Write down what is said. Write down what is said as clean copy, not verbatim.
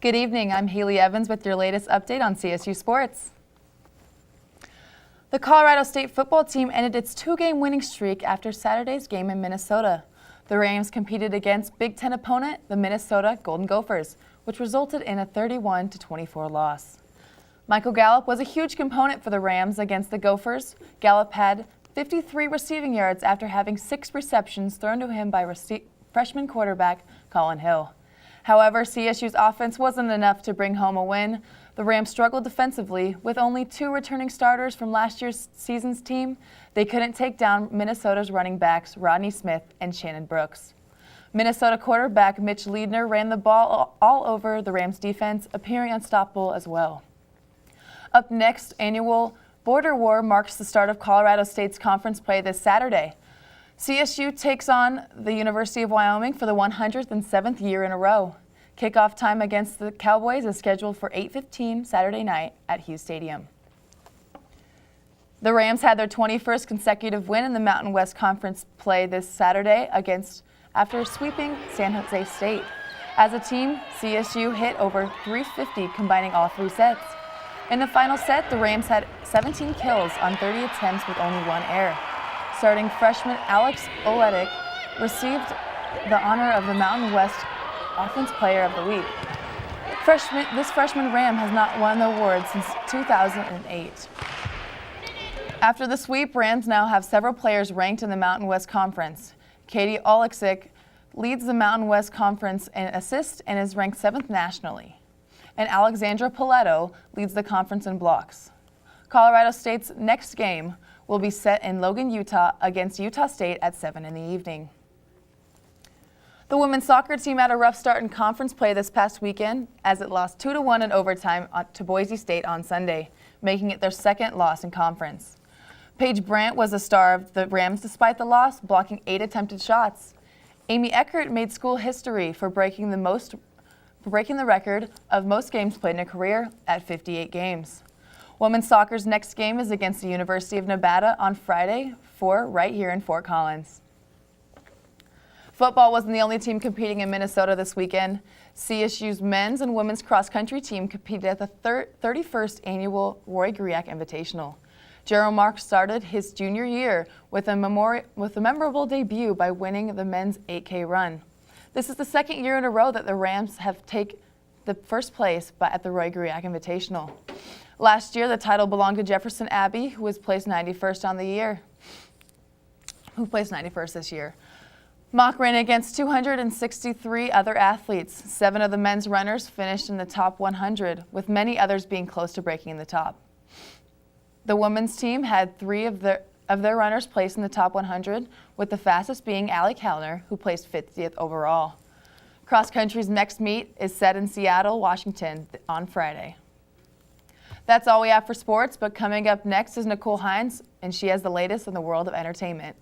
Good evening, I'm Hayleigh Evans with your latest update on CSU Sports. The Colorado State football team ended its two-game winning streak after Saturday's game in Minnesota. The Rams competed against Big Ten opponent, the Minnesota Golden Gophers, which resulted in a 31-24 loss. Michael Gallup was a huge component for the Rams against the Gophers. Gallup had 53 receiving yards after having 6 receptions thrown to him by freshman quarterback Colin Hill. However, CSU's offense wasn't enough to bring home a win. The Rams struggled defensively. With only 2 returning starters from last year's season's team, they couldn't take down Minnesota's running backs Rodney Smith and Shannon Brooks. Minnesota quarterback Mitch Leadner ran the ball all over the Rams defense, appearing unstoppable as well. Up next, annual Border War marks the start of Colorado State's conference play this Saturday. CSU takes on the University of Wyoming for the 107th year in a row. Kickoff time against the Cowboys is scheduled for 8:15 Saturday night at Hughes Stadium. The Rams had their 21st consecutive win in the Mountain West Conference play this Saturday after sweeping San Jose State. As a team, CSU hit over 350, combining all 3 sets. In the final set, the Rams had 17 kills on 30 attempts with only 1 error. Starting freshman Alex Oletic received the honor of the Mountain West Offense Player of the Week. This freshman Ram has not won the award since 2008. After the sweep, Rams now have several players ranked in the Mountain West Conference. Katie Oleksick leads the Mountain West Conference in assists and is ranked 7th nationally. And Alexandra Paletto leads the conference in blocks. Colorado State's next game will be set in Logan, Utah against Utah State at 7 in the evening. The women's soccer team had a rough start in conference play this past weekend as it lost 2-1 in overtime to Boise State on Sunday, making it their 2nd loss in conference. Paige Brandt was the star of the Rams despite the loss, blocking 8 attempted shots. Amy Eckert made school history for breaking the record of most games played in a career at 58 games. Women's soccer's next game is against the University of Nevada on Friday right here in Fort Collins. Football wasn't the only team competing in Minnesota this weekend. CSU's men's and women's cross-country team competed at the 31st annual Roy Griak Invitational. Jerome Marks started his junior year with a memorable debut by winning the men's 8K run. This is the 2nd year in a row that the Rams have taken the first place at the Roy Griak Invitational. Last year, the title belonged to Jefferson Abbey, who placed 91st this year. Mock ran against 263 other athletes. 7 of the men's runners finished in the top 100, with many others being close to breaking the top. The women's team had 3 of their runners placed in the top 100, with the fastest being Allie Kellner, who placed 50th overall. Cross country's next meet is set in Seattle, Washington on Friday. That's all we have for sports, but coming up next is Nicole Hines, and she has the latest in the world of entertainment.